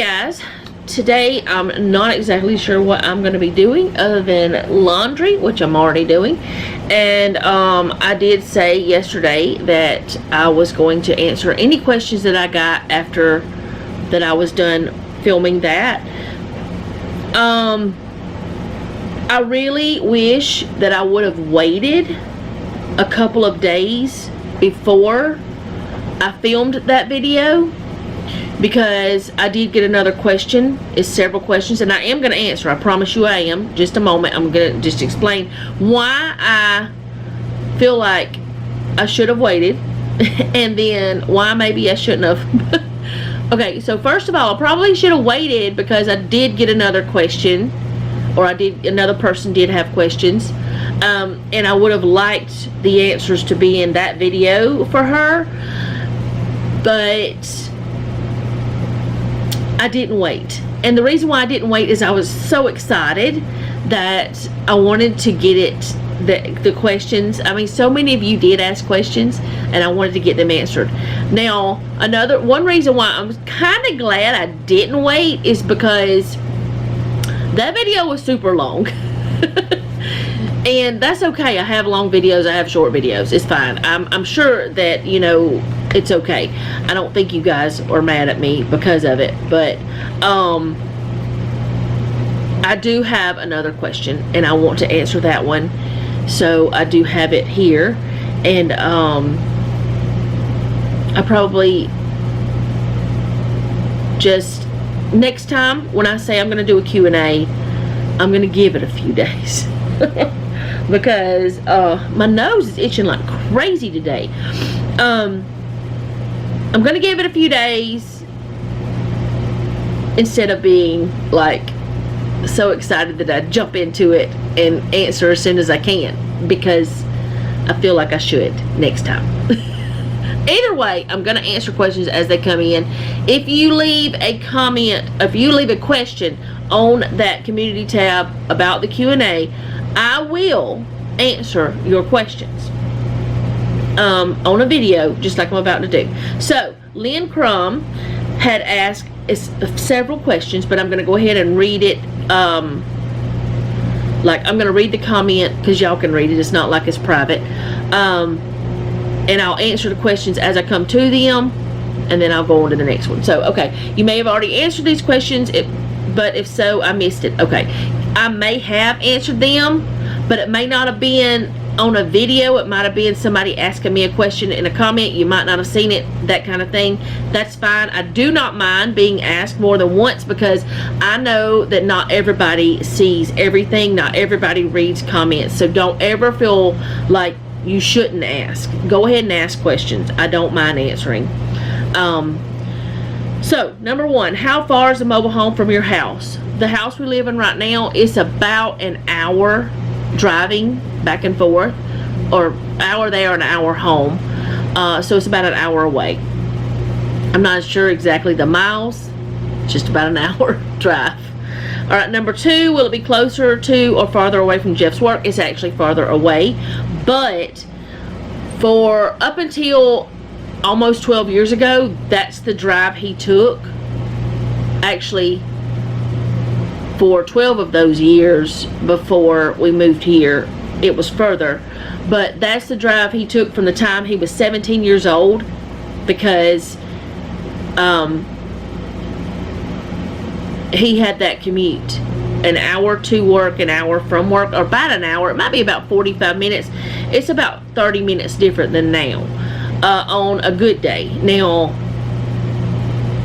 guys, today I'm not exactly sure what I'm going to be doing other than laundry, which I'm already doing. And I did say yesterday that I was going to answer any questions that I got after that I was done filming that. I really wish that I would have waited a couple of days before I filmed that video, because I did get another question. It's several questions, and I am going to answer. I promise you I am. Just a moment. I'm going to just explain why I feel like I should have waited and then why maybe I shouldn't have. Okay, so first of all, I probably should have waited because I did get another question, or another person did have questions, and I would have liked the answers to be in that video for her, but I didn't wait. And the reason why I didn't wait is I was so excited that I wanted to get the questions. I mean, so many of you did ask questions, and I wanted to get them answered. Now, one reason why I'm kind of glad I didn't wait is because that video was super long. And that's okay. I have long videos, I have short videos. It's fine. I'm sure that, you know, it's okay. I don't think you guys are mad at me because of it. But I do have another question, and I want to answer that one. So I do have it here. And I probably just, next time when I say I'm going to do a Q&A, I'm going to give it a few days. Because my nose is itching like crazy today. I'm going to give it a few days instead of being like so excited that I jump into it and answer as soon as I can, because I feel like I should next time. Either way, I'm going to answer questions as they come in. If you leave a comment, if you leave a question on that community tab about the Q&A, I will answer your questions on a video, just like I'm about to do. So, Lynn Crum had asked several questions, but I'm going to go ahead and read it. Like, I'm going to read the comment because y'all can read it. It's not like it's private. And I'll answer the questions as I come to them, and then I'll go on to the next one. So, okay, you may have already answered these questions, but if so, I missed it. Okay, I may have answered them, but it may not have been on a video. It might have been somebody asking me a question in a comment. You might not have seen it, that kind of thing. That's fine. I do not mind being asked more than once, because I know that not everybody sees everything. Not everybody reads comments. So don't ever feel like you shouldn't ask. Go ahead and ask questions. I don't mind answering. So, number one, how far is the mobile home from your house? The house we live in right now is about an hour driving back and forth, or hour there, an hour home. So it's about an hour away. I'm not sure exactly the miles. Just about an hour drive. All right, number two, will it be closer to or farther away from Jeff's work? It's actually farther away, but for up until almost 12 years ago, that's the drive he took. Actually, for 12 of those years before we moved here, it was further, but that's the drive he took from the time he was 17 years old, because he had that commute, an hour to work, an hour from work, or about an hour. It might be about 45 minutes. It's about 30 minutes different than now, on a good day. Now,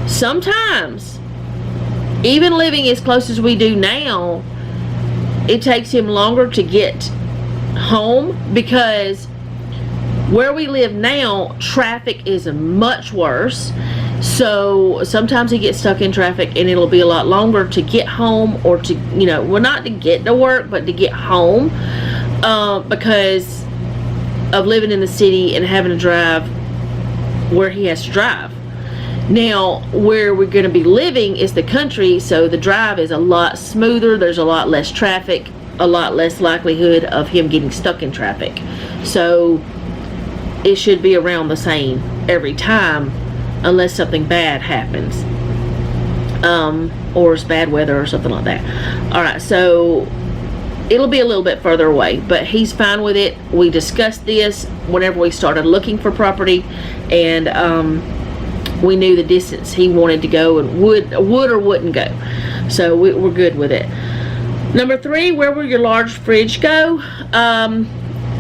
sometimes, even living as close as we do now, it takes him longer to get home, because where we live now, traffic is much worse. So sometimes he gets stuck in traffic, and it'll be a lot longer to get home, or to, you know, well, not to get to work, but to get home, because of living in the city and having to drive where he has to drive. Now, where we're going to be living is the country, so the drive is a lot smoother. There's a lot less traffic, a lot less likelihood of him getting stuck in traffic. So it should be around the same every time, unless something bad happens. or it's bad weather or something like that. All right, so it'll be a little bit further away, but he's fine with it. We discussed this whenever we started looking for property, and we knew the distance he wanted to go and would or wouldn't go. So we're good with it. Number 3, where will your large fridge go?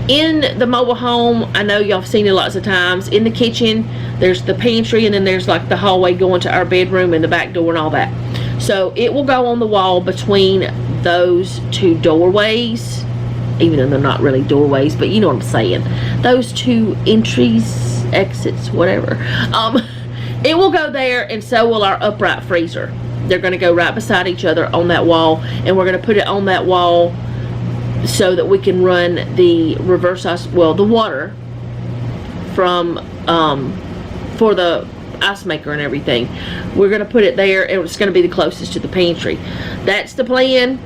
In the mobile home, I know y'all have seen it lots of times. In the kitchen, there's the pantry, and then there's like the hallway going to our bedroom and the back door and all that. So it will go on the wall between those 2 doorways, even though they're not really doorways, but you know what I'm saying. Those 2 entries, exits, whatever. It will go there, and so will our upright freezer. They're going to go right beside each other on that wall, and we're going to put it on that wall so that we can run the the water from for the ice maker and everything. We're going to put it there, and it's going to be the closest to the pantry. That's the plan,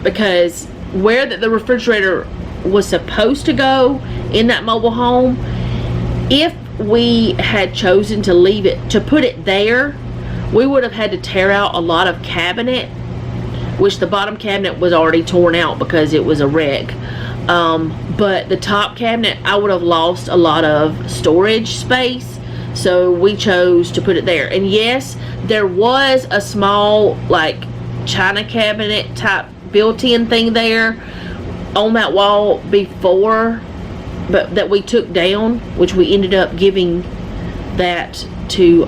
because where the refrigerator was supposed to go in that mobile home, if we had chosen to leave it, to put it there, we would have had to tear out a lot of cabinet, which the bottom cabinet was already torn out because it was a wreck. But the top cabinet, I would have lost a lot of storage space, so we chose to put it there. And yes, there was a small like china cabinet type built-in thing there on that wall before, but that we took down, which we ended up giving that to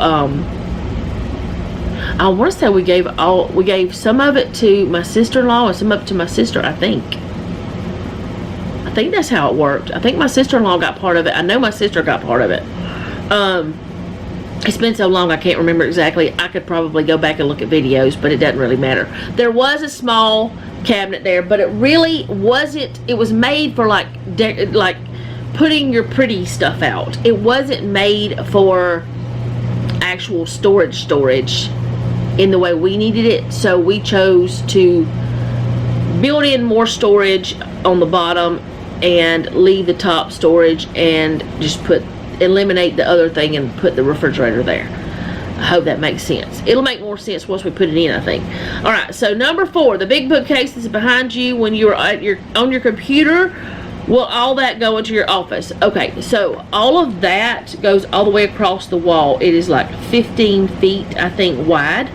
I want to say we gave some of it to my sister-in-law and some of it to my sister. I think that's how it worked. I think my sister-in-law got part of it. I know my sister got part of it. It's been so long I can't remember exactly. I could probably go back and look at videos, but it doesn't really matter. There was a small cabinet there, but it really wasn't. It was made for like putting your pretty stuff out. It wasn't made for actual storage in the way we needed it. So we chose to build in more storage on the bottom and leave the top storage, and just eliminate the other thing and put the refrigerator there. I hope that makes sense. It'll make more sense once we put it in, I think. All right, so number 4, the big bookcase is behind you when you're on your computer. Will all that go into your office? Okay, so all of that goes all the way across the wall. It is like 15 feet, I think, wide.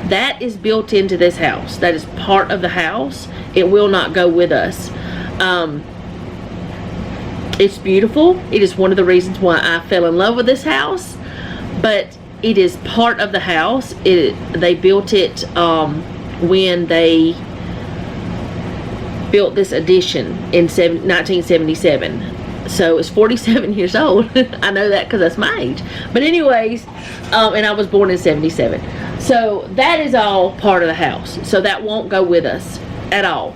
That is built into this house. That is part of the house. It will not go with us. It's beautiful. It is one of the reasons why I fell in love with this house, but it is part of the house. They built it when they built this addition in 1977. So it's 47 years old. I know that because that's my age. But anyways, and I was born in 77. So that is all part of the house. So that won't go with us at all.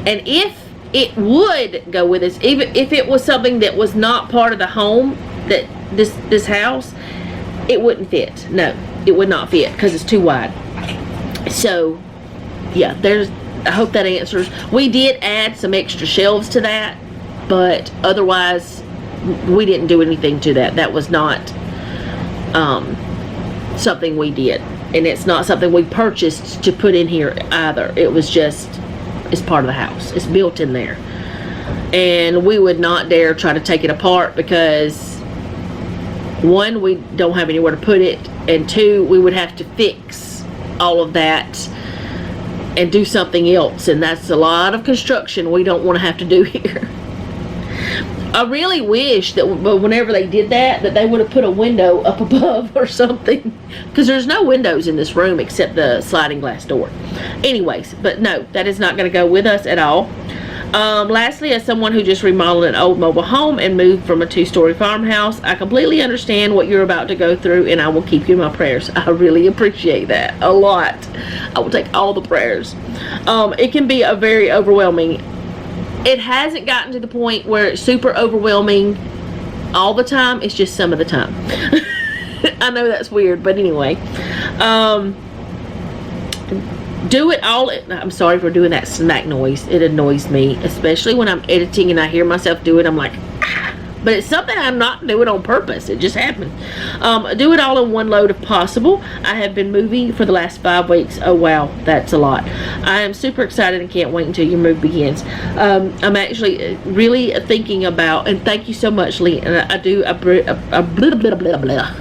And if it would go with us, even if it was something that was not part of the home, that this house, it wouldn't fit. No, it would not fit because it's too wide. So yeah, I hope that answers. We did add some extra shelves to that, but otherwise we didn't do anything to that. That was not something we did, and it's not something we purchased to put in here either. It was just, it's part of the house. It's built in there, and we would not dare try to take it apart because 1, we don't have anywhere to put it, and 2, we would have to fix all of that and do something else, and that's a lot of construction we don't want to have to do here. I really wish that whenever they did that they would have put a window up above or something, because there's no windows in this room except the sliding glass door. Anyways, but no, that is not going to go with us at all. Lastly, as someone who just remodeled an old mobile home and moved from a 2-story farmhouse, I completely understand what you're about to go through, and I will keep you in my prayers. I really appreciate that a lot. I will take all the prayers. It can be a very overwhelming. It hasn't gotten to the point where it's super overwhelming all the time. It's just some of the time. I know that's weird, but anyway. Do it all. I'm sorry for doing that smack noise. It annoys me, especially when I'm editing and I hear myself do it. I'm like, ah. But it's something I'm not doing on purpose. It just happened. Do it all in one load if possible. I have been moving for the last 5 weeks. Oh wow, that's a lot. I am super excited and can't wait until your move begins. I'm actually really thinking about, and thank you so much, Lee. And I do a blah blah blah blah.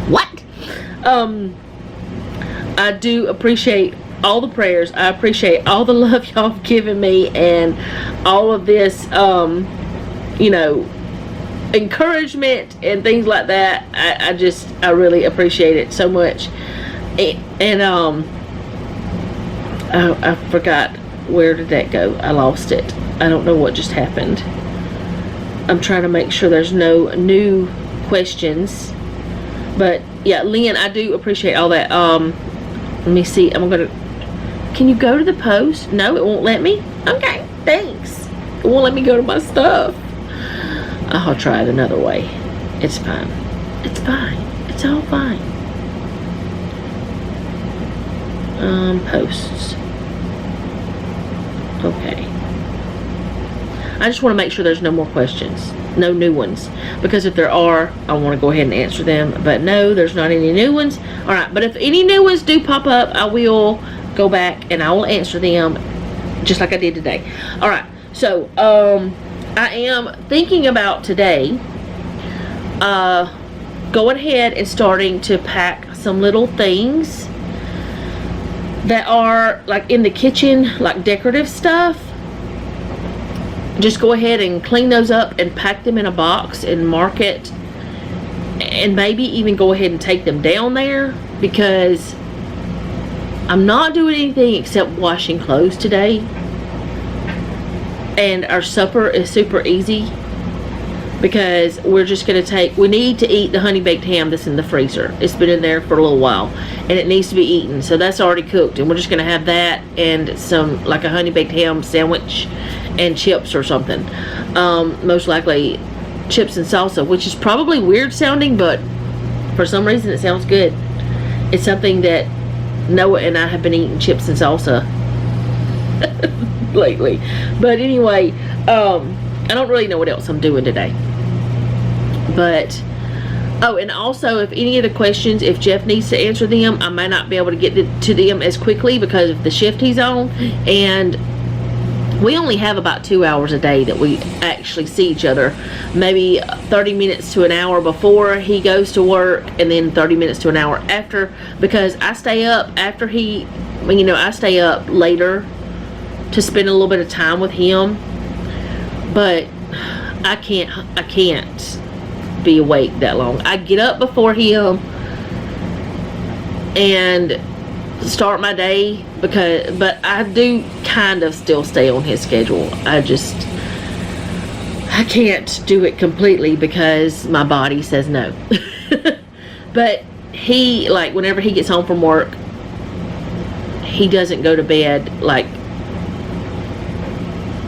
What? I do appreciate all the prayers. I appreciate all the love y'all have given me, and all of this you know, encouragement and things like that. I really appreciate it so much. And I forgot, where did that go? I lost it. I don't know what just happened. I'm trying to make sure there's no new questions. But yeah, Lynn, I do appreciate all that. Let me see. Can you go to the post? No, it won't let me. Okay, thanks. It won't let me go to my stuff. I'll try it another way. It's fine. It's fine. It's all fine. Posts. Okay. I just want to make sure there's no more questions. No new ones. Because if there are, I want to go ahead and answer them. But no, there's not any new ones. Alright, but if any new ones do pop up, I will go back and I will answer them just like I did today. Alright, so, I am thinking about today going ahead and starting to pack some little things that are like in the kitchen, like decorative stuff. Just go ahead and clean those up and pack them in a box and mark it, and maybe even go ahead and take them down there, because I'm not doing anything except washing clothes today. And our supper is super easy, because we're just going to we need to eat the honey baked ham that's in the freezer. It's been in there for a little while and it needs to be eaten, so that's already cooked, and we're just going to have that and some, like a honey baked ham sandwich and chips or something. Most likely chips and salsa, which is probably weird sounding, but for some reason it sounds good. It's something that Noah and I have been eating, chips and salsa lately. But anyway, I don't really know what else I'm doing today. But oh, and also, if any of the questions, if Jeff needs to answer them, I may not be able to get to them as quickly because of the shift he's on. And we only have about 2 hours a day that we actually see each other. Maybe 30 minutes to an hour before he goes to work, and then 30 minutes to an hour after, because I stay up after I stay up later to spend a little bit of time with him. But I can't be awake that long. I get up before him and start my day, but I do kind of still stay on his schedule. I can't do it completely because my body says no. But he, like, whenever he gets home from work, he doesn't go to bed. Like,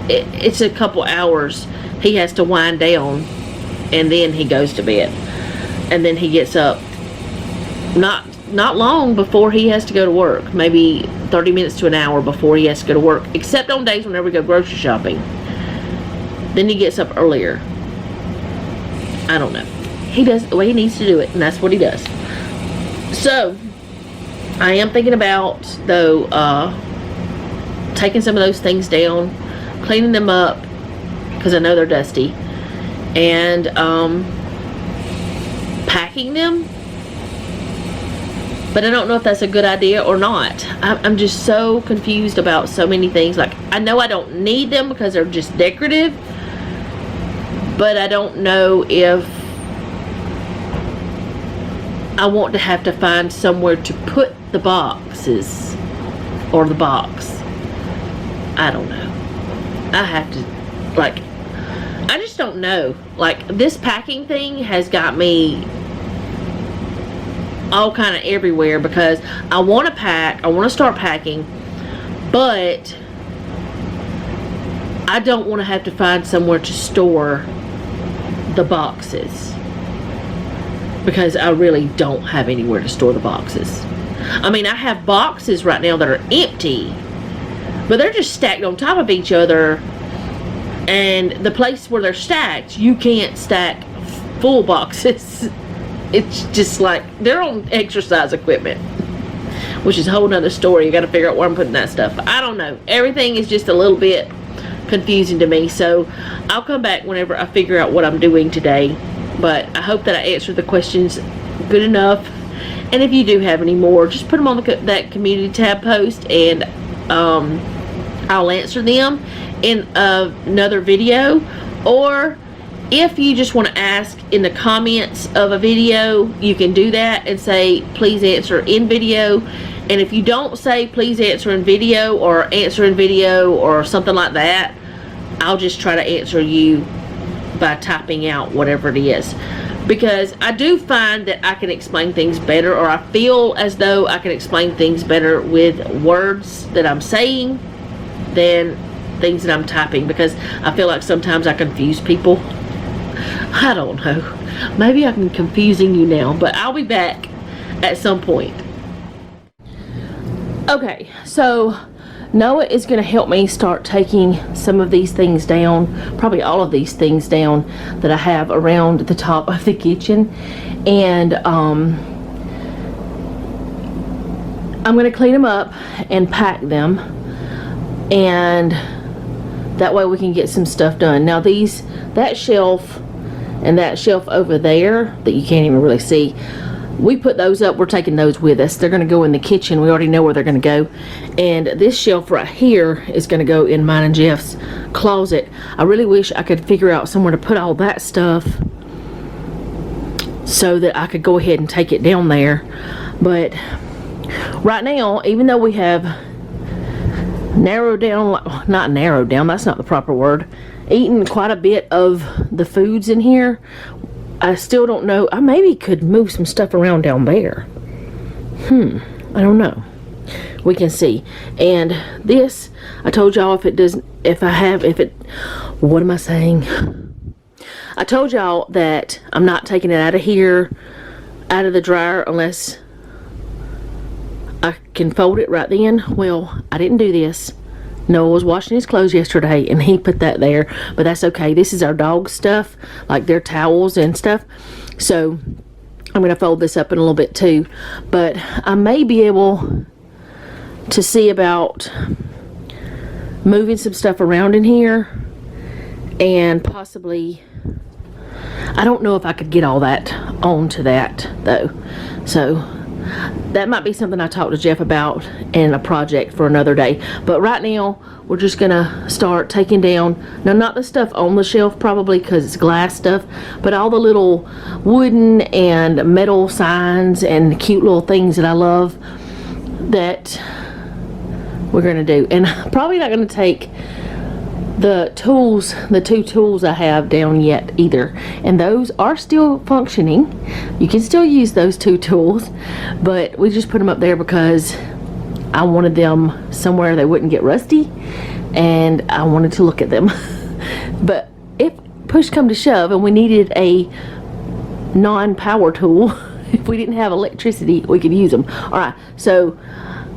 it's a couple hours he has to wind down, and then he goes to bed, and then he gets up not long before he has to go to work, maybe 30 minutes to an hour before he has to go to work, except on days whenever we go grocery shopping. Then he gets up earlier. I don't know. He does the way he needs to do it, and that's what he does. So I am thinking about, though, taking some of those things down, cleaning them up, because I know they're dusty, and packing them. But I don't know if that's a good idea or not. I'm just so confused about so many things. Like, I know I don't need them because they're just decorative, but I don't know if I want to have to find somewhere to put the boxes or the box. I don't know. I have to, like, I just don't know. Like, this packing thing has got me all kind of everywhere, because I want to pack, I want to start packing, but I don't want to have to find somewhere to store the boxes, because I really don't have anywhere to store the boxes. I mean, I have boxes right now that are empty, but they're just stacked on top of each other And the place where they're stacked, you can't stack full boxes. It's just like they're on exercise equipment, which is a whole nother story. You got to figure out where I'm putting that stuff. I don't know. Everything is just a little bit confusing to me. So I'll come back whenever I figure out what I'm doing today. But I hope that I answered the questions good enough. And if you do have any more, just put them on that community tab post, and I'll answer them in another video. Or if you just want to ask in the comments of a video, you can do that and say please answer in video. And if you don't say please answer in video or answer in video or something like that, I'll just try to answer you by typing out whatever it is, because I do find that I can explain things better, or I feel as though I can explain things better with words that I'm saying than things that I'm typing, because I feel like sometimes I confuse people. I don't know. Maybe I'm confusing you now, but I'll be back at some point. Okay, so Noah is going to help me start taking some of these things down, probably all of these things down that I have around the top of the kitchen. And I'm going to clean them up and pack them, and that way we can get some stuff done. Now that shelf and that shelf over there that you can't even really see, we put those up. We're taking those with us. They're going to go in the kitchen. We already know where they're going to go. And this shelf right here is going to go in mine and Jeff's closet. I really wish I could figure out somewhere to put all that stuff so that I could go ahead and take it down there. But right now, even though we have narrowed down, not narrowed down, that's not the proper word, eaten quite a bit of the foods in here, I still don't know. I maybe could move some stuff around down there. I don't know. We can see. And this, I told y'all, what am I saying? I told y'all that I'm not taking it out of here, out of the dryer, unless I can fold it right then. Well, I didn't do this. Noah was washing his clothes yesterday and he put that there, but that's okay. This is our dog stuff, like their towels and stuff. So I'm going to fold this up in a little bit too, but I may be able to see about moving some stuff around in here, and possibly, I don't know if I could get all that onto that though. So that might be something I talk to Jeff about in a project for another day. But right now, we're just gonna start taking down, now not the stuff on the shelf probably because it's glass stuff, but all the little wooden and metal signs and cute little things that I love that we're gonna do. And I'm probably not gonna take the two tools I have down yet either, and those are still functioning. You can still use those two tools, but we just put them up there because I wanted them somewhere they wouldn't get rusty, and I wanted to look at them. But if push come to shove and we needed a non-power tool, if we didn't have electricity, we could use them. Alright, so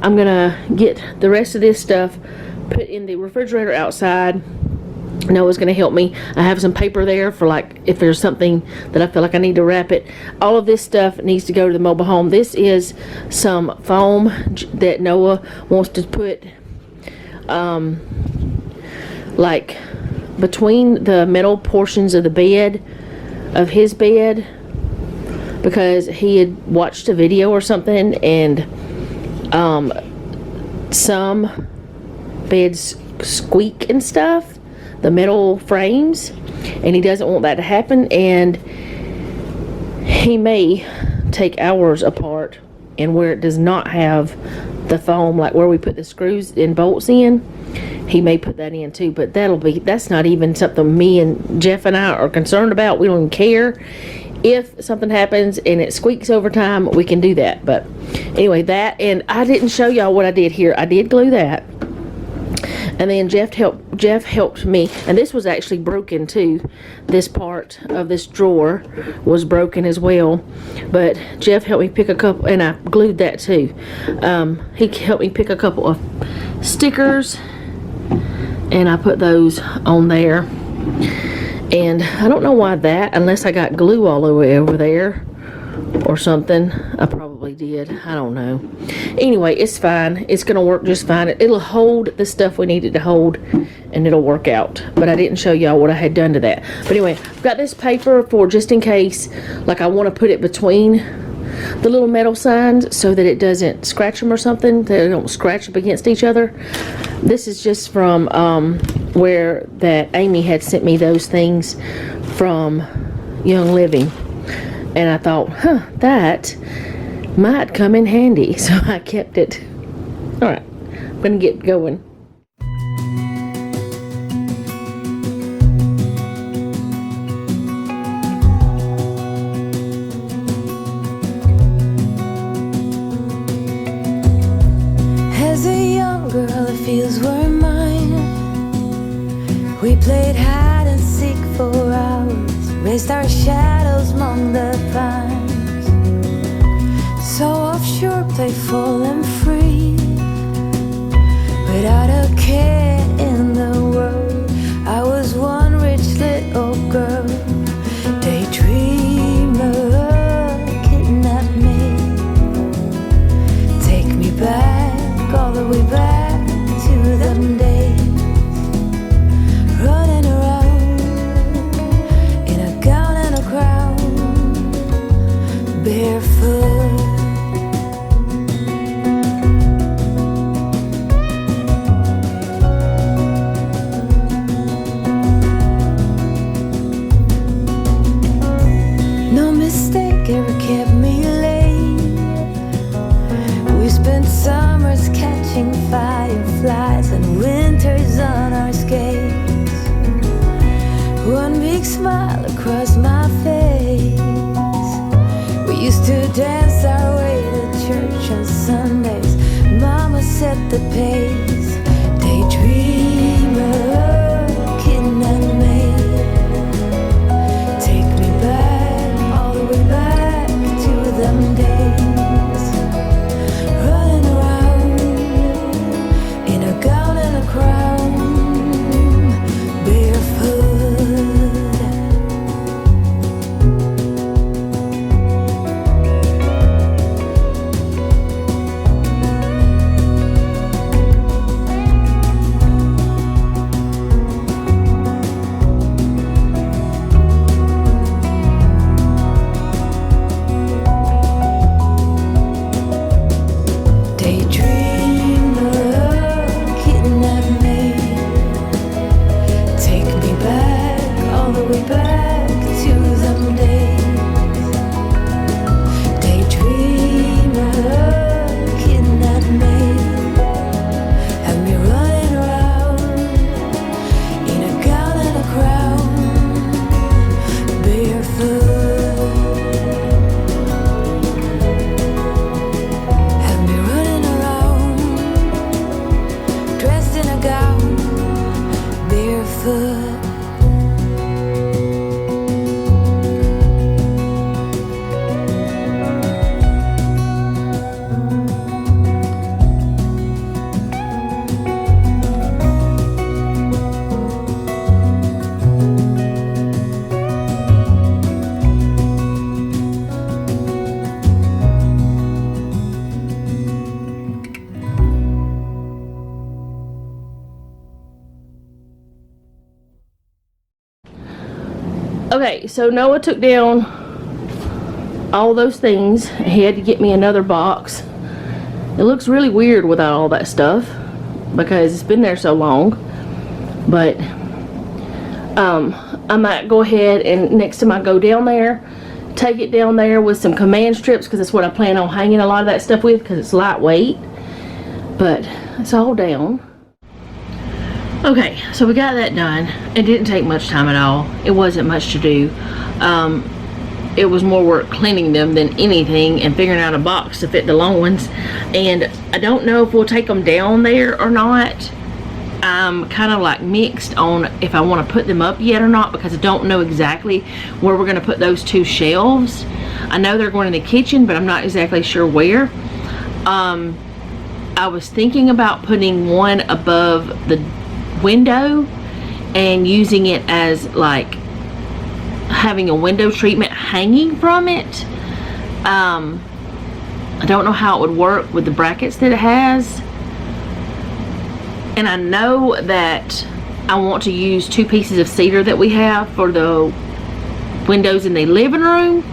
I'm gonna get the rest of this stuff put in the refrigerator outside. Noah's gonna help me. I have some paper there for like if there's something that I feel like I need to wrap it. All of this stuff needs to go to the mobile home. This is some foam that Noah wants to put like between the metal portions of the bed, of his bed, because he had watched a video or something, and some beds squeak and stuff, the metal frames, and he doesn't want that to happen. And he may take ours apart, and where it does not have the foam, like where we put the screws and bolts in, he may put that in too. But that's not even something me and Jeff and I are concerned about. We don't even care. If something happens and it squeaks over time, we can do that. But anyway, that, and I didn't show y'all what I did here. I did glue that, and then Jeff helped me, and this was actually broken too. This part of this drawer was broken as well, but Jeff helped me pick a couple, and I glued that too. He helped me pick a couple of stickers and I put those on there. And I don't know why that, unless I got glue all the way over there or something. I probably did. I don't know. Anyway, it's fine. It's gonna work just fine. It'll hold the stuff we need it to hold, and it'll work out. But I didn't show y'all what I had done to that. But anyway, I've got this paper for just in case, like I want to put it between the little metal signs so that it doesn't scratch them or something. They don't scratch up against each other. This is just from where that Amy had sent me those things from Young Living. And I thought, that might come in handy. So I kept it. Alright, I'm going to get going. As a young girl, the fields were mine. We played hide and seek for hours, raised our shadows among the pines. So offshore, playful and free, without a care in the world. I was one rich little girl, daydreamer, kidnap me, take me back, all the way back to them days, running around in a gown and a crown, barefoot. No mistake ever kept me late. We spent summers catching fireflies and winters on our skates. One big smile across my face. We used to dance our way to church on Sundays. Mama set the pace. Daydreamer, kidnap me, take me back, all the way back to them days, running around in a gown and a crown, barefoot. Okay, so Noah took down all those things. He had to get me another box. It looks really weird without all that stuff because it's been there so long. But I might go ahead and next time I go down there, take it down there with some command strips, because that's what I plan on hanging a lot of that stuff with, because it's lightweight. But it's all down. Okay, so we got that done. It didn't take much time at all. It wasn't much to do. It was more work cleaning them than anything and figuring out a box to fit the long ones. And I don't know if we'll take them down there or not. I'm kind of like mixed on if I want to put them up yet or not, because I don't know exactly where we're going to put those two shelves. I know they're going in the kitchen, but I'm not exactly sure where. I was thinking about putting one above the window and using it as like having a window treatment hanging from it. I don't know how it would work with the brackets that it has. And I know that I want to use 2 pieces of cedar that we have for the windows in the living room.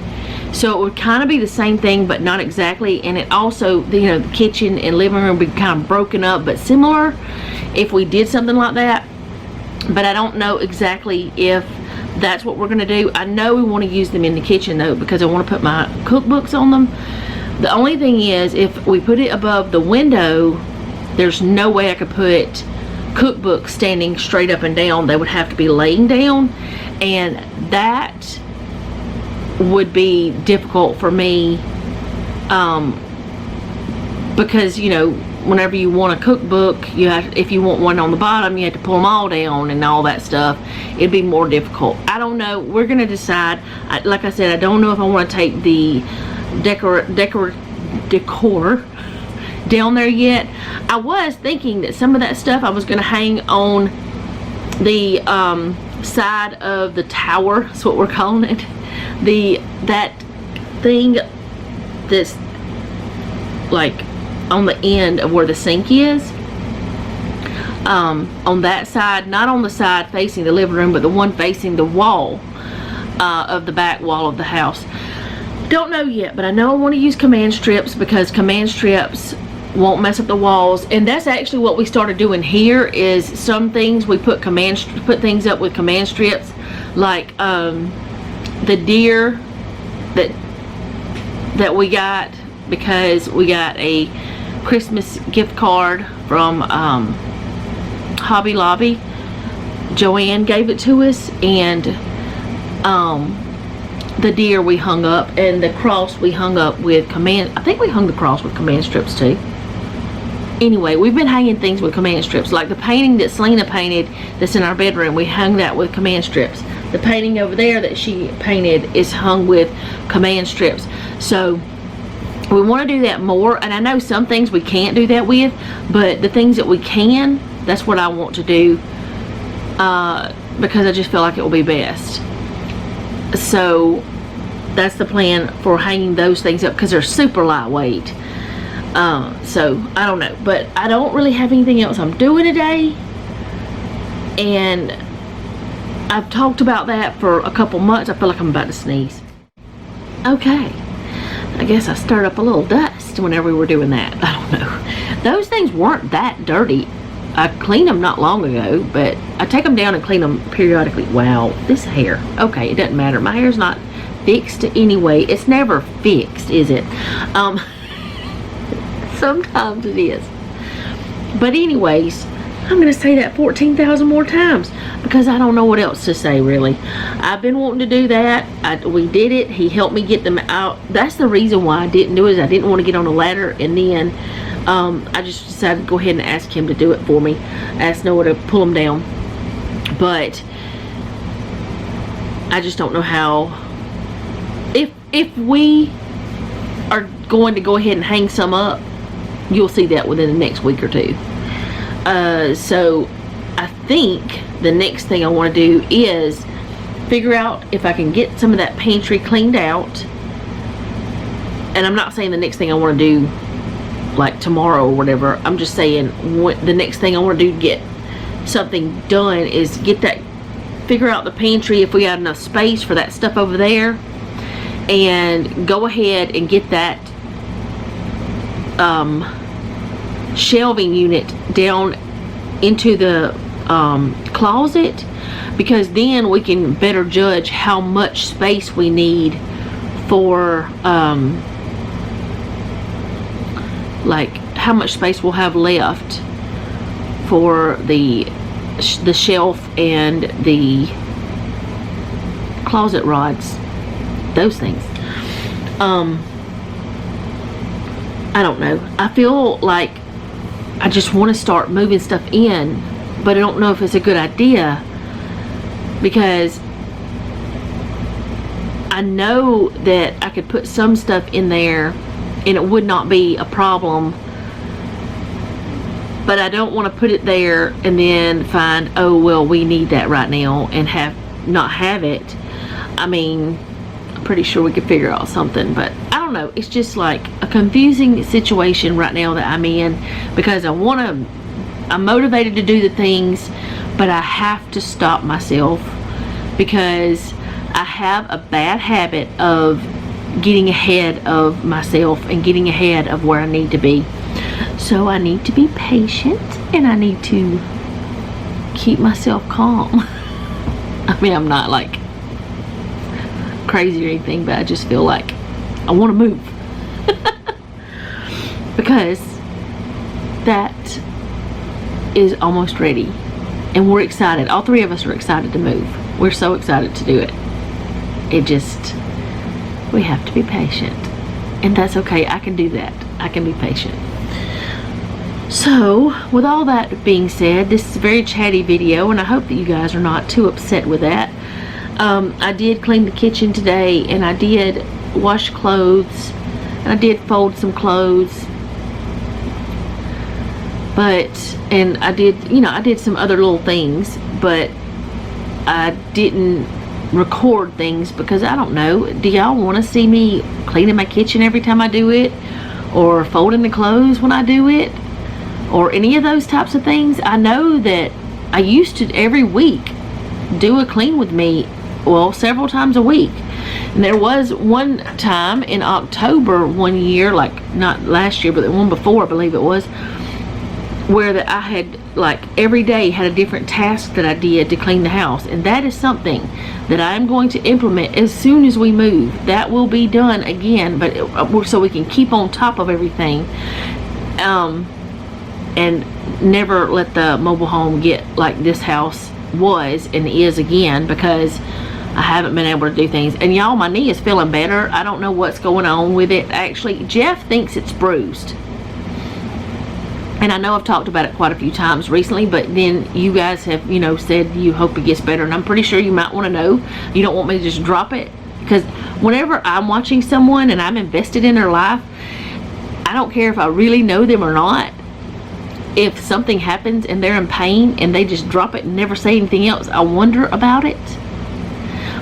So it would kind of be the same thing, but not exactly. And it also, you know, the kitchen and living room would be kind of broken up, but similar if we did something like that. But I don't know exactly if that's what we're going to do. I know we want to use them in the kitchen though, because I want to put my cookbooks on them. The only thing is, if we put it above the window, there's no way I could put cookbooks standing straight up and down. They would have to be laying down, and that would be difficult for me, because, you know, whenever you want a cookbook, you have, if you want one on the bottom, you have to pull them all down and all that stuff. It'd be more difficult. I don't know. We're gonna decide. Like I said, I don't know if I want to take the decor down there yet. I was thinking that some of that stuff I was gonna hang on the side of the tower. That's what we're calling it. That thing that's like on the end of where the sink is, on that side, not on the side facing the living room, but the one facing the wall of the back wall of the house. Don't know yet, but I know I want to use command strips, because command strips won't mess up the walls. And that's actually what we started doing here, is some things we put things up with command strips, like the deer that we got, because we got a Christmas gift card from Hobby Lobby. Joanne gave it to us, and the deer we hung up, and the cross we hung up with command. I think we hung the cross with command strips too. Anyway, we've been hanging things with command strips, like the painting that Selena painted that's in our bedroom. We hung that with command strips. The painting over there that she painted is hung with command strips. So we want to do that more, and I know some things we can't do that with, but the things that we can, that's what I want to do, because I just feel like it will be best. So that's the plan for hanging those things up, because they're super lightweight. So I don't know, but I don't really have anything else I'm doing today, and I've talked about that for a couple months. I feel like I'm about to sneeze. Okay, I guess I stirred up a little dust whenever we were doing that. I don't know. Those things weren't that dirty. I cleaned them not long ago, but I take them down and clean them periodically. Wow, this hair. Okay, it doesn't matter. My hair's not fixed anyway. It's never fixed, is it? Sometimes it is. But anyways, I'm going to say that 14,000 more times, because I don't know what else to say, really. I've been wanting to do that. We did it. He helped me get them out. That's the reason why I didn't do it, is I didn't want to get on a ladder, and then I just decided to go ahead and ask him to do it for me. Ask Noah to pull them down. But I just don't know how. If we are going to go ahead and hang some up, you'll see that within the next week or two. So I think the next thing I want to do is figure out if I can get some of that pantry cleaned out. And I'm not saying the next thing I want to do like tomorrow or whatever. I'm just saying the next thing I want to do to get something done is figure out the pantry, if we have enough space for that stuff over there, and go ahead and get that shelving unit down into the closet, because then we can better judge how much space we need for like how much space we'll have left for the shelf and the closet rods, those things. I don't know. I feel like I just want to start moving stuff in, but I don't know if it's a good idea, because I know that I could put some stuff in there and it would not be a problem But I don't want to put it there and then find, oh, well, we need that right now and not have it. I mean, I'm pretty sure we could figure out something, but I don't know. It's just like a confusing situation right now that I'm in, because I'm motivated to do the things, but I have to stop myself because I have a bad habit of getting ahead of myself and getting ahead of where I need to be. So I need to be patient and I need to keep myself calm. I mean, I'm not like crazy or anything, but I just feel like I want to move. Because that is almost ready and we're excited. All three of us are excited to move. We're so excited to do it. We have to be patient, and that's okay. I can do that. I can be patient. So with all that being said, this is a very chatty video, and I hope that you guys are not too upset with that. I did clean the kitchen today, and I did wash clothes, and I did fold some clothes, and I did some other little things, but I didn't record things because I don't know, do y'all want to see me cleaning my kitchen every time I do it, or folding the clothes when I do it, or any of those types of things? I know that I used to every week do a clean with me, well, several times a week. And there was one time in October one year, like not last year but the one before, I believe it was, where that I had like every day had a different task that I did to clean the house. And that is something that I'm going to implement as soon as we move. That will be done again, but so we can keep on top of everything, and never let the mobile home get like this house was and is again, because I haven't been able to do things. And y'all, my knee is feeling better. I don't know what's going on with it. Actually, Jeff thinks it's bruised. And I know I've talked about it quite a few times recently, but then you guys have, said you hope it gets better. And I'm pretty sure you might want to know. You don't want me to just drop it. Because whenever I'm watching someone and I'm invested in their life, I don't care if I really know them or not. If something happens and they're in pain and they just drop it and never say anything else, I wonder about it.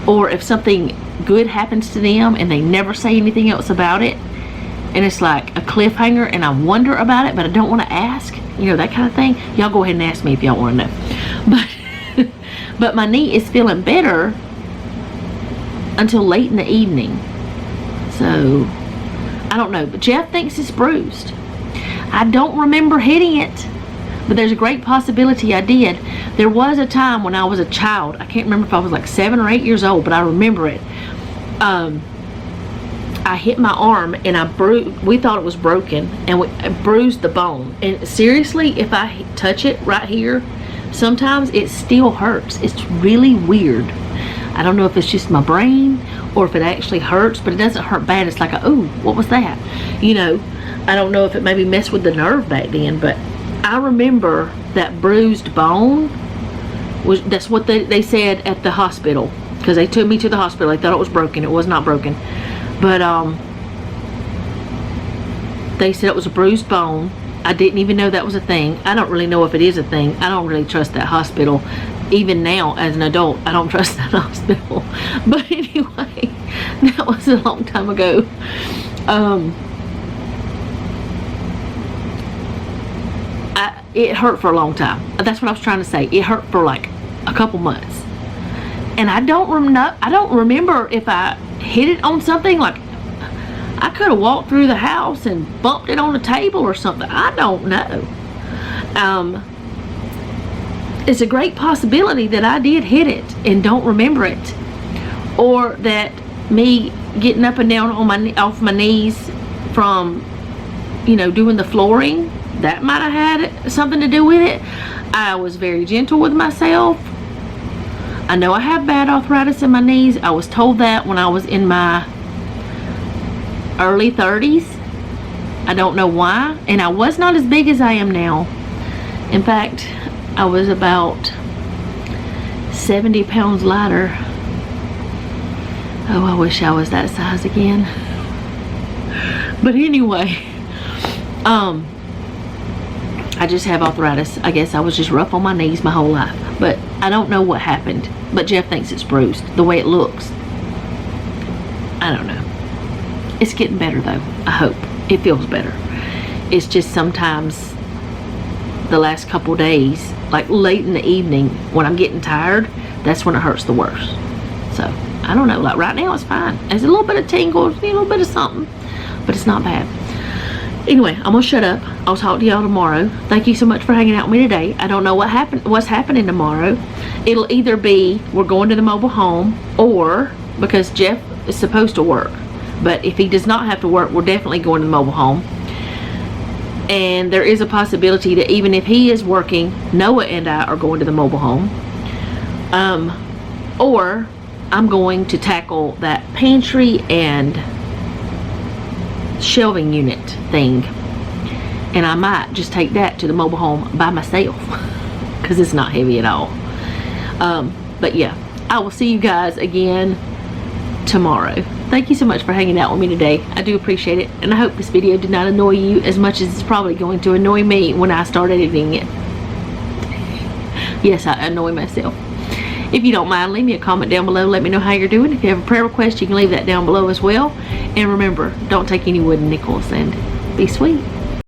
Or if something good happens to them and they never say anything else about it, and it's like a cliffhanger and I wonder about it, but I don't want to ask, that kind of thing. Y'all go ahead and ask me if y'all want to know. But my knee is feeling better until late in the evening. So I don't know, but Jeff thinks it's bruised. I don't remember hitting it, but there's a great possibility I did. There was a time when I was a child, I can't remember if I was like 7 or 8 years old, but I remember it. I hit my arm and we thought it was broken, and I bruised the bone. And seriously, if I touch it right here, sometimes it still hurts. It's really weird. I don't know if it's just my brain or if it actually hurts, but it doesn't hurt bad. It's like, oh, what was that? I don't know if it maybe messed with the nerve back then, but I remember that bruised bone that's what they said at the hospital, because they took me to the hospital. They thought it was broken. It was not broken. But they said it was a bruised bone. I didn't even know that was a thing. I don't really know if it is a thing. I don't really trust that hospital. Even now, as an adult, I don't trust that hospital. But anyway, that was a long time ago. It hurt for a long time. That's what I was trying to say. It hurt for like a couple months. And I don't remember if I hit it on something. Like, I could have walked through the house and bumped it on a table or something. I don't know. It's a great possibility that I did hit it and don't remember it, or that me getting up and down on off my knees from doing the flooring, that might have had something to do with it. I was very gentle with myself. I know I have bad arthritis in my knees. I was told that when I was in my early 30s. I don't know why. And I was not as big as I am now. In fact, I was about 70 pounds lighter. Oh, I wish I was that size again. But anyway, I just have arthritis. I guess I was just rough on my knees my whole life. But I don't know what happened. But Jeff thinks it's bruised, the way it looks. I don't know. It's getting better though. I hope. It feels better. It's just sometimes the last couple days, like late in the evening when I'm getting tired, that's when it hurts the worst. So, I don't know. Like right now it's fine. There's a little bit of tingles, a little bit of something. But it's not bad. Anyway, I'm gonna shut up. I'll talk to y'all tomorrow. Thank you so much for hanging out with me today. I don't know what's happening tomorrow. It'll either be we're going to the mobile home, or because Jeff is supposed to work. But if he does not have to work, we're definitely going to the mobile home. And there is a possibility that even if he is working, Noah and I are going to the mobile home. Or I'm going to tackle that pantry and shelving unit thing, and I might just take that to the mobile home by myself because it's not heavy at all. But yeah, I will see you guys again tomorrow. Thank you so much for hanging out with me today. I do appreciate it, and I hope this video did not annoy you as much as it's probably going to annoy me when I start editing it. Yes, I annoy myself. If you don't mind, leave me a comment down below. Let me know how you're doing. If you have a prayer request, you can leave that down below as well. And remember, don't take any wooden nickels, and be sweet.